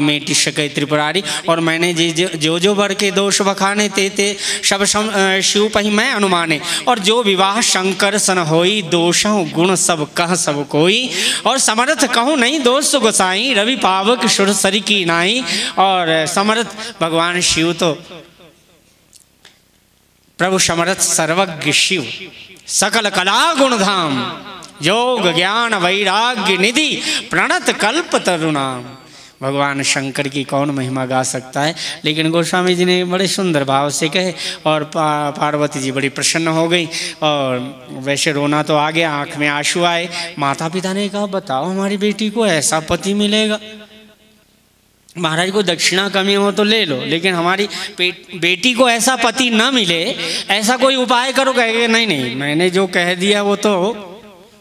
मेटि सकै त्रिपुरारी। और मैंने जो जो वर के दोष बखाने ते ते सब शिव पही मैं अनुमाने। और जो विवाह शंकर सन होई दोषों गुण सब कह सब कोई। और समर्थ कहूँ नहीं दोष गोसाई रवि पावक सुर सरी की नाई। और समर्थ भगवान शिव तो प्रभु समर्थ सर्वज्ञ शिव सकल कला गुणधाम योग ज्ञान वैराग्य निधि प्रणत कल्प तरुणाम। भगवान शंकर की कौन महिमा गा सकता है। लेकिन गोस्वामी जी ने बड़े सुंदर भाव से कहे और पार्वती जी बड़ी प्रसन्न हो गई। और वैसे रोना तो आ गया, आँख में आंसू आए। माता पिता ने कहा बताओ हमारी बेटी को ऐसा पति मिलेगा, महाराज को दक्षिणा कमी हो तो ले लो, लेकिन हमारी बेटी को ऐसा पति न मिले, ऐसा कोई उपाय करो। कहेंगे नहीं नहीं मैंने जो कह दिया वो तो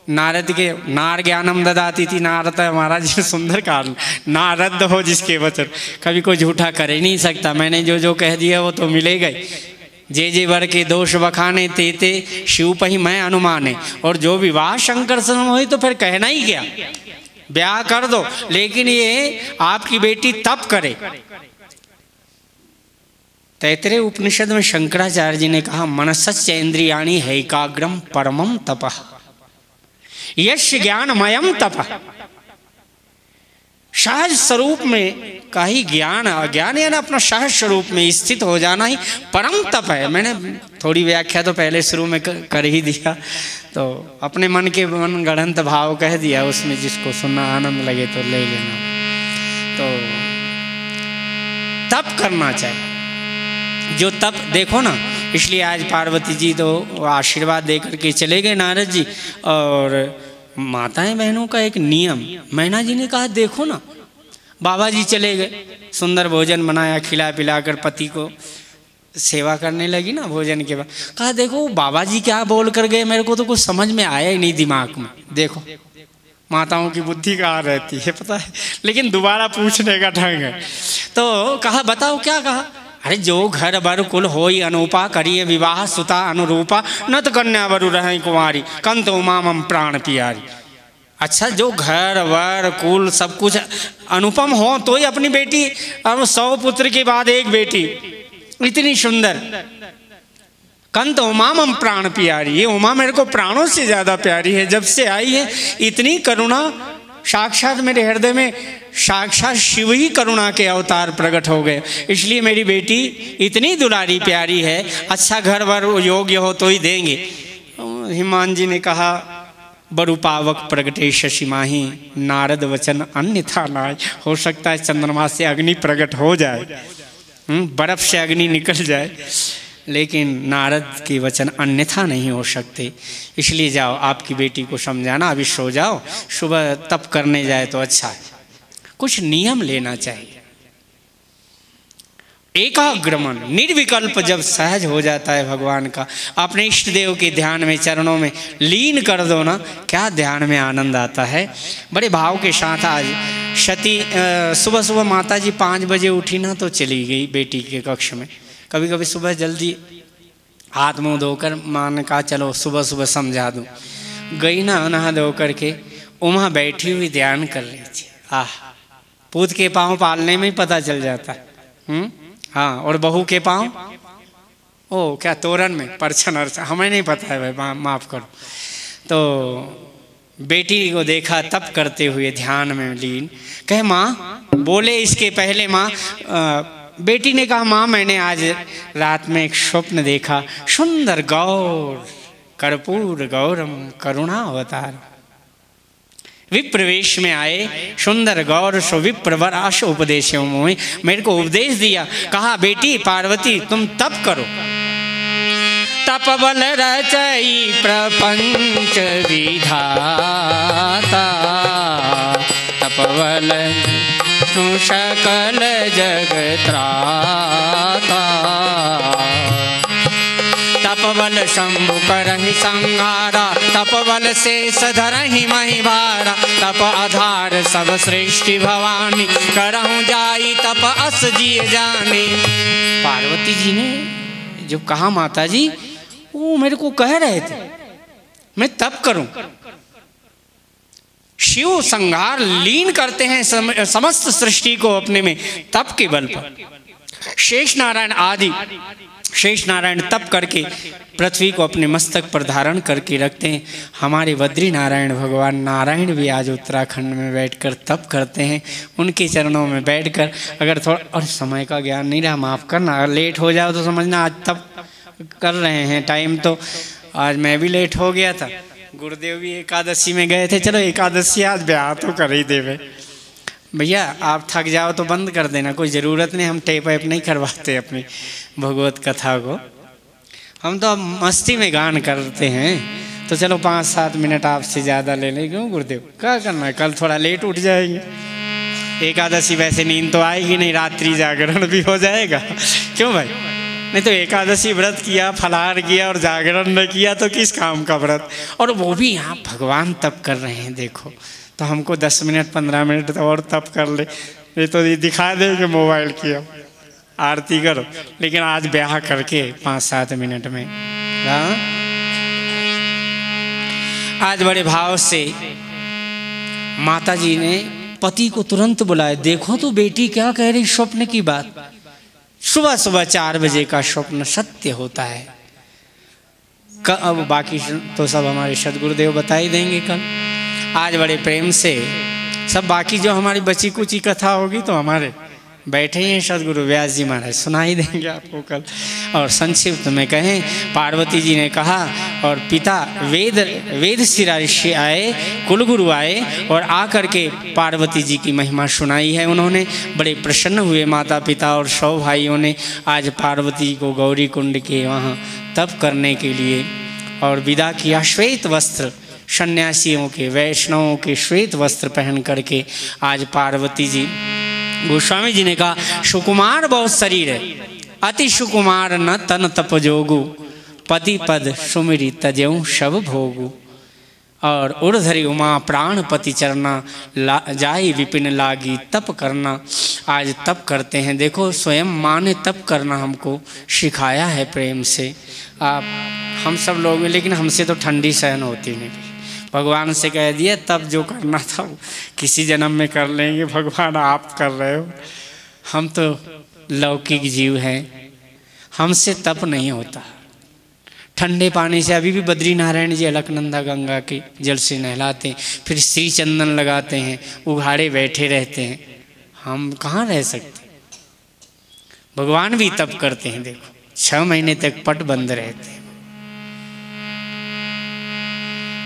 नारद के नार ज्ञानम ददाती थी नारद महाराज जी सुंदर काल नारद हो जिसके वचन कभी कोई झूठा कर ही नहीं सकता। मैंने जो जो कह दिया वो तो मिलेगा ही। जे जे वर के दोष बखाने ते ते शिव पही मैं अनुमाने। और जो विवाह शंकर से हो तो फिर कहना ही क्या, ब्याह कर दो। लेकिन ये आपकी बेटी तप करे। तैतरेय उपनिषद में शंकराचार्य जी ने कहा मनसस्य इंद्रियाणि हैकाग्रम परमम तपः यश ज्ञानमयम तपः। सहज स्वरूप में का ही ज्ञान, अज्ञान यानी अपना सहज स्वरूप में स्थित हो जाना ही परम तप है। मैंने थोड़ी व्याख्या तो पहले शुरू में कर ही दिया, तो अपने मन के मन गढ़ंत भाव कह दिया, उसमें जिसको सुनना आनंद लगे तो ले लेना। तो तप करना चाहिए, जो तप देखो ना, इसलिए आज पार्वती जी तो आशीर्वाद दे करके चले गए नारद जी। और माताएं बहनों का एक नियम, मैना जी ने कहा देखो ना, बाबा जी चले गए, सुंदर भोजन बनाया, खिला पिला कर पति को सेवा करने लगी ना भोजन के बाद। कहा देखो बाबा जी क्या बोल कर गए, मेरे को तो कुछ समझ में आया ही नहीं दिमाग में। देखो माताओं की बुद्धि कहाँ रहती है पता है, लेकिन दोबारा पूछने का ढंग है। तो कहा बताओ क्या कहा। अरे जो घर बर कुल होई अनूपा करिए विवाह सुता अनुरूपा न तो कन्या वरु रहे कुमारी कंत उमा मम प्राण पियारी। अच्छा जो घर वर कुल सब कुछ अनुपम हो तो ही अपनी बेटी, अब 100 पुत्र के बाद एक बेटी इतनी सुंदर, कंत उमा मम प्राण प्यारी। ये उमा मेरे को प्राणों से ज्यादा प्यारी है, जब से आई है इतनी करुणा, साक्षात मेरे हृदय में साक्षात शिव ही करुणा के अवतार प्रकट हो गए, इसलिए मेरी बेटी इतनी दुलारी प्यारी है। अच्छा घर वर योग्य हो तो ही देंगे। हिमान जी ने कहा बरु पावक प्रगटे शशि माही नारद वचन अन्यथा नाय। हो सकता है चंद्रमा से अग्नि प्रकट हो जाए, बर्फ से अग्नि निकल जाए, लेकिन नारद के वचन अन्यथा नहीं हो सकते। इसलिए जाओ आपकी बेटी को समझाना, अभी सो जाओ, सुबह तप करने जाए तो अच्छा है। कुछ नियम लेना चाहिए। एकाग्रमन निर्विकल्प जब सहज हो जाता है भगवान का, अपने इष्ट देव के ध्यान में चरणों में लीन कर दो ना, क्या ध्यान में आनंद आता है। बड़े भाव के साथ आज सती सुबह सुबह माता जी 5 बजे उठी ना तो चली गई बेटी के कक्ष में। कभी कभी सुबह जल्दी हाथ मुँह धोकर माँ ने कहा चलो सुबह सुबह समझा दूँ। गई ना नहा धो करके, वहाँ बैठी हुई ध्यान कर रही थी। आह, पूत के पाँव पालने में ही पता चल जाता है। हाँ, और बहू के पाँव ओ क्या तोरण में परछन अर्चन, हमें नहीं पता है भाई, माफ़ करो। तो बेटी को देखा तप करते हुए ध्यान में लीन, कहे माँ, बोले इसके पहले माँ, बेटी ने कहा माँ मैंने आज रात में एक स्वप्न देखा, सुंदर गौर कर्पूर गौरम करुणा अवतार। विप्रवेश में आए सुंदर गौर सो विप्रवर आश उपदेश मोहि, मेरे को उपदेश दिया, कहा बेटी पार्वती तुम तप करो। तप बल रचई प्रपंच विधाता, तप बल सकल जग त्राता। तपबल शंभु करहि संहारा, तपबल शेष धरहि महि भारा। तप आधार सब सृष्टि भवानी, करहूँ जाई तप अस जिय जानी। पार्वती जी ने जो कहा माता जी, वो मेरे को कह रहे थे मैं तप करूं। शिव संहार लीन करते हैं समस्त सृष्टि को अपने में तप के बल पर। शेष नारायण आदि शेष नारायण तप करके पृथ्वी को अपने मस्तक पर धारण करके रखते हैं। हमारे बद्री नारायण भगवान नारायण भी आज उत्तराखंड में बैठकर तप करते हैं। उनके चरणों में बैठकर अगर थोड़ा और समय का ज्ञान नहीं रहा माफ़ करना, अगर लेट हो जाओ तो समझना आज तप कर रहे हैं। टाइम तो आज मैं भी लेट हो गया था, गुरुदेव भी एकादशी में गए थे। चलो एकादशी आज ब्याह तो कर ही देवे भैया, आप थक जाओ तो बंद कर देना, कोई ज़रूरत नहीं, हम टेप वेप नहीं करवाते अपनी भगवत कथा को, हम तो अब मस्ती में गान करते हैं। तो चलो 5-7 मिनट आपसे ज़्यादा ले लें, क्यों गुरुदेव क्या करना है, कल थोड़ा लेट उठ जाएंगे। एकादशी वैसे नींद तो आएगी नहीं, रात्रि जागरण भी हो जाएगा, क्यों भाई? नहीं तो एकादशी व्रत किया, फलाहार किया और जागरण न किया तो किस काम का व्रत। और वो भी यहाँ भगवान तप कर रहे हैं देखो, तो हमको 10 मिनट 15 मिनट तो और तप कर ले, ये तो ये दिखा देंगे मोबाइल की अब आरती करो, लेकिन आज ब्याह करके 5-7 मिनट में। हाँ, आज बड़े भाव से माता जी ने पति को तुरंत बुलाया। देखो तो बेटी क्या कह रही, स्वप्न की बात। सुबह सुबह 4 बजे का स्वप्न सत्य होता है। अब बाकी तो सब हमारे सदगुरुदेव बता ही देंगे कल। आज बड़े प्रेम से सब बाकी जो हमारी बची कुची कथा होगी तो हमारे बैठे ही हैं सदगुरु व्यास जी महाराज, सुना ही देंगे आपको कल। और संक्षिप्त में कहें, पार्वती जी ने कहा और पिता वेद शिरा ऋषि आए, कुलगुरु आए और आकर के पार्वती जी की महिमा सुनाई है उन्होंने। बड़े प्रसन्न हुए माता पिता और 100 भाइयों ने आज पार्वती को गौरी कुंड के वहाँ तप करने के लिए और विदा किया। श्वेत वस्त्र, सन्यासियों के वैष्णवों के श्वेत वस्त्र पहन करके आज पार्वती जी, गोस्वामी जी ने कहा सुकुमार बहुत शरीर है, अति सुकुमार न तन तप जोगु, पति पद सुमिरी तजेऊ शब भोगु। और उर्धरी उमा प्राण पति चरना, जाई विपिन लागी तप करना। आज तप करते हैं, देखो स्वयं माँ ने तप करना हमको सिखाया है प्रेम से। आप हम सब लोग, लेकिन हमसे तो ठंडी सहन होती नहीं। भगवान से कह दिया तब जो करना था किसी जन्म में कर लेंगे, भगवान आप कर रहे हो, हम तो लौकिक जीव हैं, हमसे तप नहीं होता। ठंडे पानी से अभी भी बद्री नारायण जी अलकनंदा गंगा के जल से नहलाते हैं, फिर श्री चंदन लगाते हैं, उघाड़े बैठे रहते हैं, हम कहाँ रह सकते। भगवान भी तप करते हैं, देखो 6 महीने तक पट बंद रहते हैं।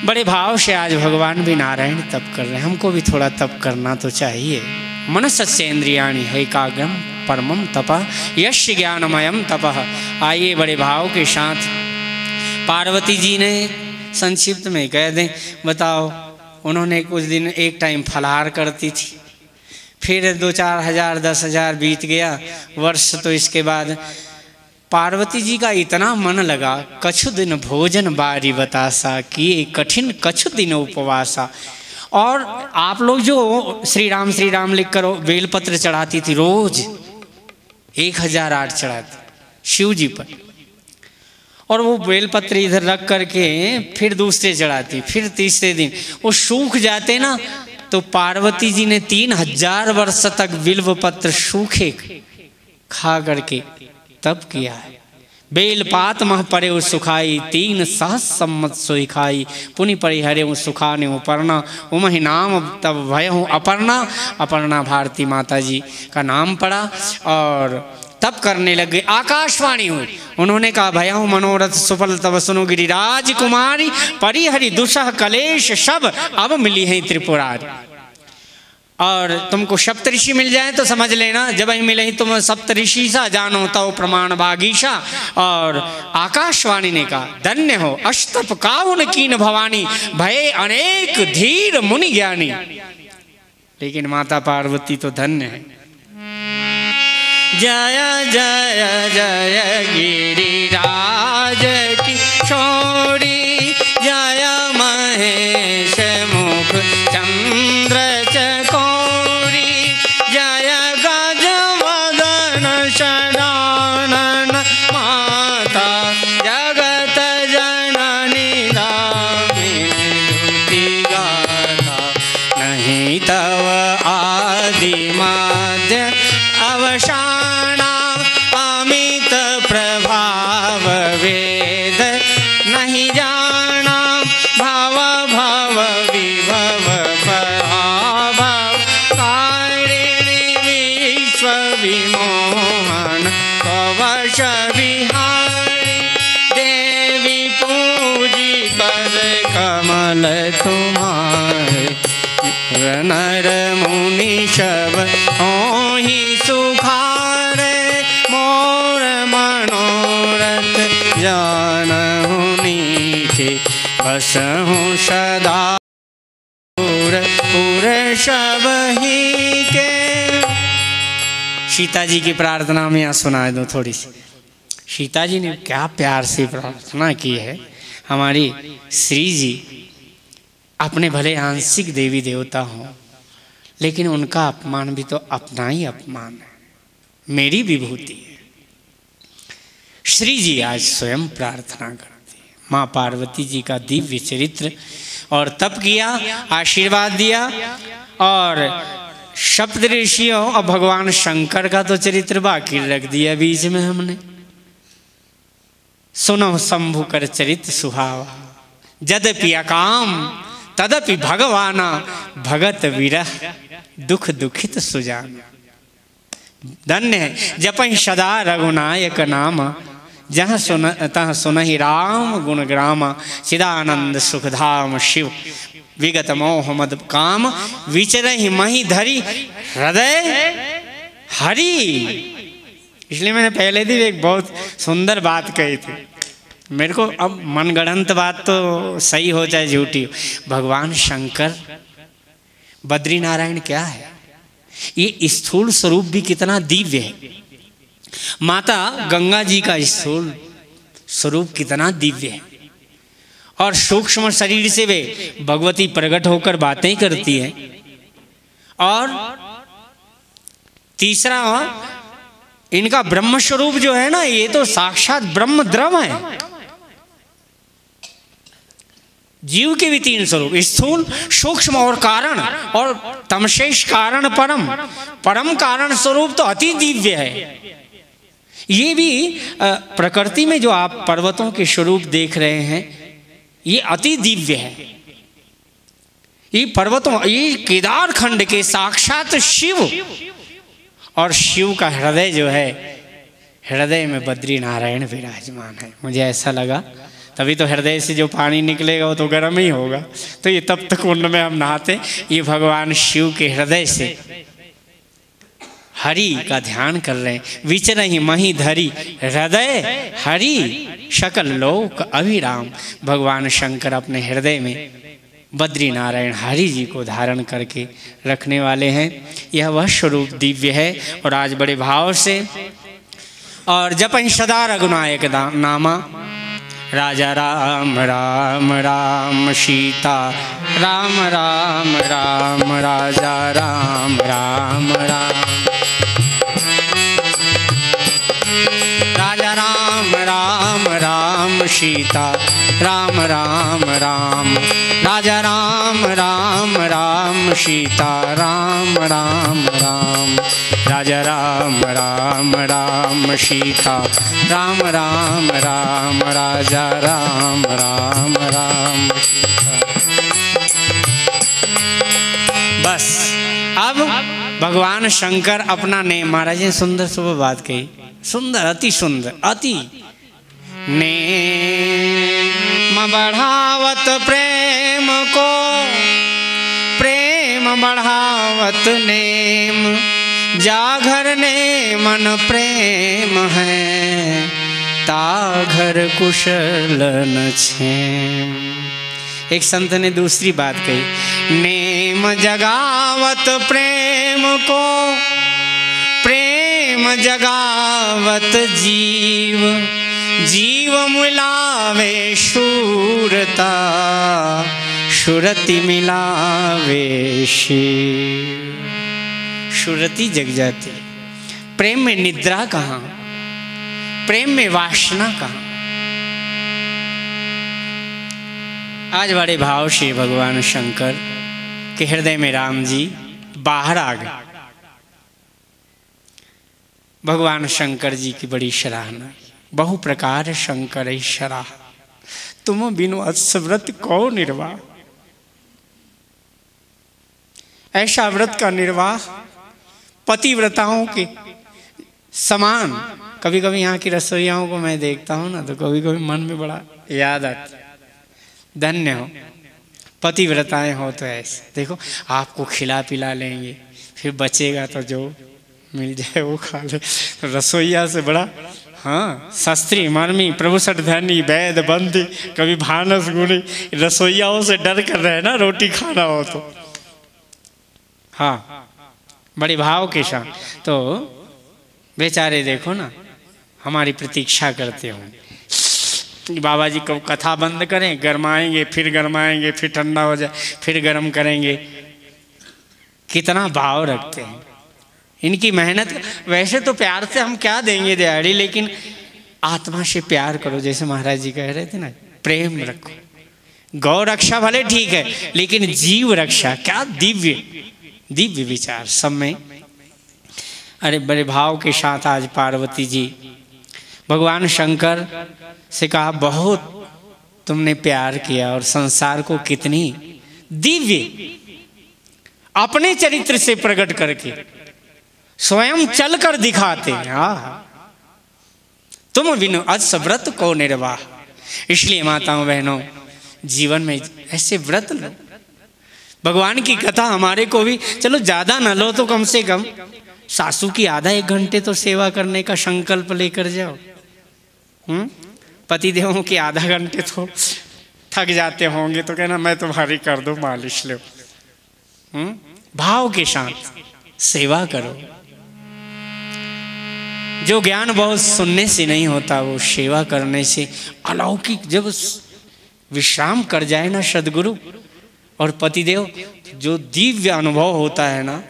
बड़े भाव से आज भगवान भी नारायण तप कर रहे हैं, हमको भी थोड़ा तप करना तो चाहिए। मनसस्य इंद्रियाणि हैकाग्रम परमम तपः यश ज्ञानमयम तपः। आइए बड़े भाव के साथ पार्वती जी ने संक्षिप्त में कह दें, बताओ उन्होंने कुछ दिन एक टाइम फलाहार करती थी, फिर 2-4 हज़ार 10,000 बीत गया वर्ष, तो इसके बाद पार्वती जी का इतना मन लगा, कछु दिन भोजन बारी बतासा, किए कठिन कछु दिन उपवासा। और आप लोग जो श्री राम लिख कर बेलपत्र चढ़ाती थी, रोज 1008 चढ़ाती शिव जी पर, और वो बेलपत्र इधर रख करके फिर दूसरे चढ़ाती, फिर तीसरे दिन वो सूख जाते ना, तो पार्वती जी ने 3000 वर्ष तक बिल्व पत्र सूखे खा करके तप किया है। बेलपात मह परे सुखाई, 3 सहस सम्मत सोई खाई, पुनि परिहरे सुखाने पर्णा, उमहि नाम तब भयहूँ अपर्णा। अपर्णा भारती माता जी का नाम पड़ा और तप करने लगे। आकाशवाणी हुई, उन्होंने कहा भयहूँ मनोरथ सुफल तब सुनो गिरिराज कुमारी, परिहरि दुसह कलेश सब अब मिली है त्रिपुरारी। और तुमको सप्तऋषि मिल जाए तो समझ लेना, जब ही मिले ही तुम सप्तऋषि सा जानो तो प्रमाण बागीशा। और आकाशवाणी ने कहा धन्य हो अष्टप काउन कीन भवानी, भये अनेक धीर मुनि ज्ञानी। लेकिन माता पार्वती तो धन्य है। जय जय जय गिरिराज किशोरी, जय महेश मुख चंद्र चकोरी, जय गजवदन शरानन माता, जगत जननी दामिनी दुति गाता, तुम्हारे, नर मुनि सब होहि सुखारे, मोर मनोरथ जानहु नीके, बसहु सदा पुर सब ही के। सीता जी की प्रार्थना में यहाँ सुना दो थोड़ी सी। सीता जी ने क्या प्यार से प्रार्थना की है। हमारी श्री जी अपने भले आंशिक देवी देवता हों, लेकिन उनका अपमान भी तो अपना ही अपमान है, मेरी विभूति है। श्री जी आज स्वयं प्रार्थना करती है। माँ पार्वती जी का दिव्य चरित्र और तप किया, आशीर्वाद दिया, और सप्त ऋषियों और भगवान शंकर का तो चरित्र बाकी रख दिया बीच में हमने। सुनो शंभु कर चरित्र सुहावा, यद्यपि अकाम तदपि भगवाना, भगत विरह दुख दुखित सुजाना। धन्य है जपहि सदा रघुनायक नामा, जहाँ सुन तहाँ सुनहि राम गुण ग्रामा। चिदानंद सुखधाम शिव विगत मोह मद काम, विचरहि मही धरी हृदय हरि। इसलिए मैंने पहले दिन एक बहुत सुंदर बात कही थी। मेरे को अब मनगढ़ंत बात तो सही हो चाहे झूठी हो, भगवान शंकर बद्री नारायण क्या है, ये स्थूल स्वरूप भी कितना दिव्य है। माता गंगा जी का स्थूल स्वरूप कितना दिव्य है, और सूक्ष्म शरीर से वे भगवती प्रकट होकर बातें करती हैं। और तीसरा इनका ब्रह्म स्वरूप जो है ना, ये तो साक्षात ब्रह्म द्रव है। जीव के भी तीन स्वरूप, स्थूल सूक्ष्म और कारण, और तमशेष कारण परम। परम कारण स्वरूप तो अति दिव्य है। ये भी प्रकृति में जो आप पर्वतों के स्वरूप देख रहे हैं, ये अति दिव्य है। ये पर्वतों, ये केदार खंड के साक्षात शिव, और शिव का हृदय जो है, हृदय में बद्री नारायण विराजमान है। मुझे ऐसा लगा, तभी तो हृदय से जो पानी निकलेगा वो तो गर्म ही होगा। तो ये तब तक कुंड में हम नहाते, ये भगवान शिव के हृदय से हरि का ध्यान कर रहे हैं। विचरहि मही धरी हृदय हरि, सकल लोक अभिराम। भगवान शंकर अपने हृदय में बद्री नारायण हरि जी को धारण करके रखने वाले हैं। यह वह स्वरूप दिव्य है। और आज बड़े भाव से और जपहि सदा रघुनायक नामा, राजा राम राम राम सीता राम राम राम, राजा राम राम राम, राजा राम राम राम सीता राम राम राम, राजा राम राम राम सीता राम राम राम, राजा राम राम राम सीता राम राम राम, राजा राम राम राम सीता। बस अब भगवान शंकर अपना नेम, महाराज ने सुंदर सुबह बात कही, सुंदर, अति सुंदर, अति नेम बढ़ावत प्रेम को, प्रेम बढ़ावत नेम, जाघर ने मन प्रेम है, ताघर कुशल न छेम। एक संत ने दूसरी बात कही, नेम जगावत प्रेम को, प्रेम जगावत जीव, जीव मिलावे शूरता, सुरति मिलावे शिव। सुरति जग जाती, प्रेम में निद्रा कहाँ, प्रेम में वासना कहाँ। आज बड़े भाव से भगवान शंकर के हृदय में राम जी बाहर आ गए। भगवान शंकर जी की बड़ी सराहना, बहु प्रकार शंकर सराह, तुम बिनु अत्सव्रत कौ निर्वाह। ऐसा व्रत का निर्वाह पतिव्रताओं के समान। कभी कभी यहाँ की रसोइयाओं को मैं देखता हूँ ना, तो कभी कभी मन में बड़ा याद आता, धन्य हो पतिव्रताएं हो तो ऐसे देखो, आपको खिला पिला लेंगे, फिर बचेगा तो जो मिल जाए वो खा ले। रसोईया से बड़ा, हाँ, शास्त्री मर्मी प्रभु सठ धनी वैद बंदी कभी भानस गुणी, रसोईयाओं से डर कर रहे ना रोटी खाना हो तो, हाँ, बड़े भाव के साथ। तो बेचारे देखो ना हमारी प्रतीक्षा करते होंगे, बाबा जी कब कथा बंद करें, गरमाएंगे, फिर गरमाएंगे, फिर ठंडा हो जाए, फिर गर्म करेंगे। कितना भाव रखते हैं इनकी मेहनत। वैसे तो प्यार से हम क्या देंगे दिहाड़ी, लेकिन आत्मा से प्यार करो, जैसे महाराज जी कह रहे थे ना, प्रेम रखो। गौ रक्षा भले ठीक है, लेकिन जीव रक्षा क्या दिव्य दिव्य विचार सब में। अरे बड़े भाव के साथ आज पार्वती जी भगवान शंकर से कहा, बहुत तुमने प्यार किया और संसार को कितनी दिव्य अपने चरित्र से प्रकट करके स्वयं चल कर दिखाते हैं। तुम बिनु अस व्रत को निर्वाह। इसलिए माताओं बहनों, जीवन में ऐसे व्रत लो। भगवान की कथा हमारे को भी, चलो ज्यादा न लो तो कम से कम सासू की आधा एक घंटे तो सेवा करने का संकल्प लेकर जाओ। पति देवों के आधा घंटे तो थक जाते होंगे, तो कहना मैं तुम्हारी कर दूं मालिश लो। भाव के साथ सेवा करो। जो ज्ञान बहुत सुनने से नहीं होता, वो सेवा करने से अलौकिक, जब विश्राम कर जाए ना सदगुरु और पतिदेव, जो दिव्य अनुभव होता है ना,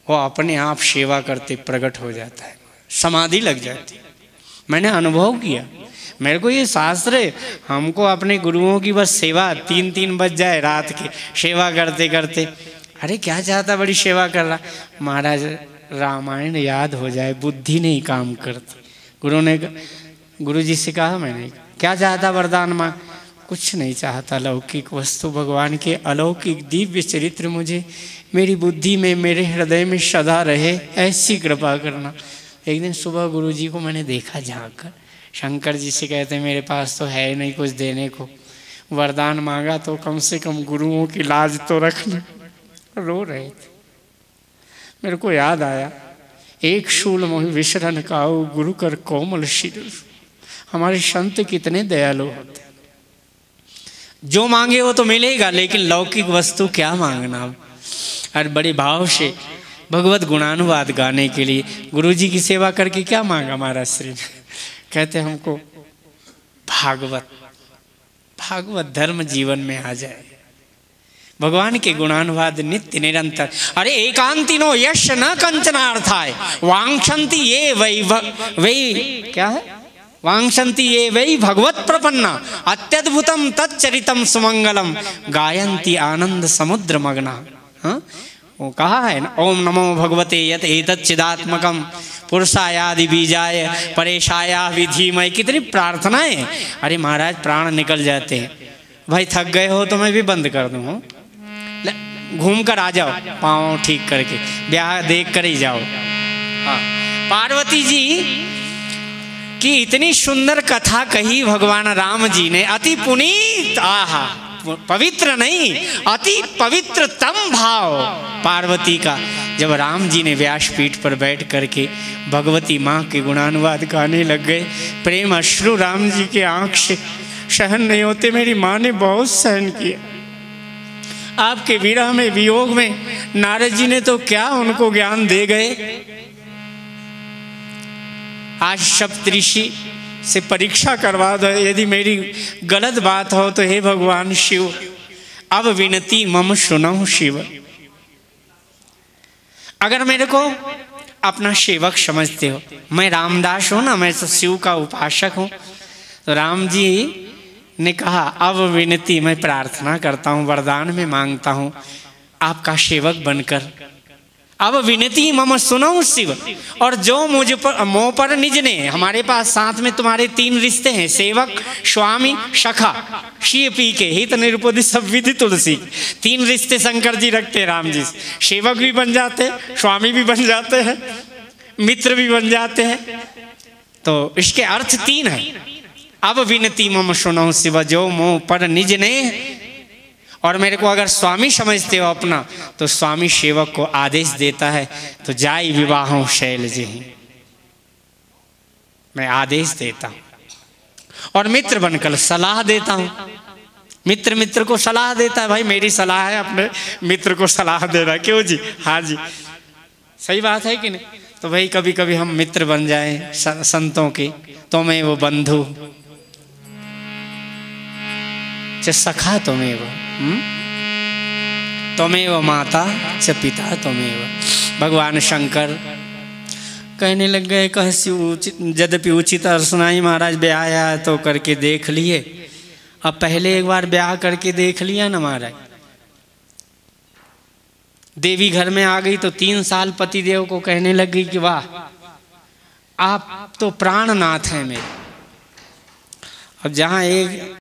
वो अपने आप सेवा करते प्रकट हो जाता है, समाधि लग जाती है। मैंने अनुभव किया, मेरे को ये शास्त्र है, हमको अपने गुरुओं की बस सेवा 3-3 बज जाए रात के, सेवा करते करते, अरे क्या चाहता बड़ी सेवा कर रहा, महाराज रामायण याद हो जाए, बुद्धि नहीं काम करती। गुरु जी से कहा मैंने, क्या चाहता वरदान माँ? कुछ नहीं चाहता, लौकिक वस्तु, भगवान के अलौकिक दिव्य चरित्र मुझे मेरी बुद्धि में, मेरे हृदय में सदा रहे, ऐसी कृपा करना। एक दिन सुबह गुरु जी को मैंने देखा झांक कर, शंकर जी से कहते मेरे पास तो है नहीं कुछ देने को, वरदान मांगा तो कम से कम गुरुओं की लाज तो रखना। रो रहे थे। मेरे को याद आया, एक शूल मोहि विशरण काऊ गुरु कर कोमल शिर। हमारे संत कितने दयालु होते, जो मांगे वो तो मिलेगा, लेकिन लौकिक वस्तु क्या मांगना। और बड़े भाव से भगवत गुणानुवाद गाने के लिए गुरु जी की सेवा करके क्या मांगा महाराज श्री ने? कहते हमको भागवत धर्म जीवन में आ जाए, भगवान के गुणानुवाद नित्य निरंतर। अरे एकांतिनो यश न कंचनार्थाय वांछन्ति ये वै क्या है, वांछन्ति ये वै भगवत प्रपन्ना अत्यद्भुतम तच्चरितम सुमंगलम गायन्ति आनंद समुद्र मग्ना। वो कहा है ना, ओम नमो भगवते यत एतच्चिदात्मकम पुरुषायादि बीजाय परेशाया विधिमय। कितनी प्रार्थनाएं। अरे महाराज प्राण निकल जाते हैं। भाई थक गए हो तो मैं भी बंद कर दूँ, घूम कर आ जाओ पाँव ठीक करके, ब्याह देख कर ही जाओ। हाँ, पार्वती जी की इतनी सुंदर कथा कही भगवान राम जी ने, अति पुनीत, आहा, पवित्र नहीं अति पवित्रतम भाव पार्वती का। जब राम जी ने व्यासपीठ पर बैठ करके भगवती माँ के गुणानुवाद गाने लग गए, प्रेम अश्रु राम जी के आंख से सहन नहीं होते। मेरी माँ ने बहुत सहन किया। आपके विरह में, वियोग में नारद जी ने तो क्या उनको ज्ञान दे गए। आज सप्तऋषि से परीक्षा करवा दो, यदि मेरी गलत बात हो तो हे भगवान शिव अब विनती मम सुनो शिव। अगर मेरे को अपना सेवक समझते हो, मैं रामदास हूं ना, मैं तो शिव का उपासक हूं, तो राम जी ने कहा अब विनती, मैं प्रार्थना करता हूँ, वरदान में मांगता हूँ आपका सेवक बनकर। अब विनती मम सुनो शिव। और जो मुझ पर मोह पर निज ने, हमारे पास साथ में तुम्हारे 3 रिश्ते हैं, सेवक स्वामी सखा, शिव पी के हित निरुपदि सब विधि तुलसी। 3 रिश्ते शंकर जी रखते हैं राम जी। सेवक भी बन जाते हैं, स्वामी भी बन जाते हैं, मित्र भी बन जाते हैं। तो इसके अर्थ 3 है। अब विनती मम सुनो शिव, जो मोह पर निज ने और मेरे को अगर स्वामी समझते हो अपना, तो स्वामी सेवक को आदेश देता है, तो जाई विवाहों शैल जी, मैं आदेश देता हूं। और मित्र बनकर सलाह देता हूं। मित्र मित्र को सलाह देता है, भाई मेरी सलाह है अपने मित्र को सलाह देना, क्यों जी? हाँ जी, सही बात है कि नहीं? तो भाई कभी कभी हम मित्र बन जाएं संतों के, तो मैं वो बंधु च सखा तुम्हें वो, तुम्हें वो माता च पिता तुम्हें वो। भगवान शंकर कहने लग गए, कहसी यद्यपि उचित सुनाई महाराज ब्याह आया तो करके देख लिए। अब पहले एक बार ब्याह करके देख लिया ना महाराज, देवी घर में आ गई तो 3 साल पतिदेव को कहने लग गई कि वाह आप तो प्राणनाथ हैं मेरे। अब जहाँ एक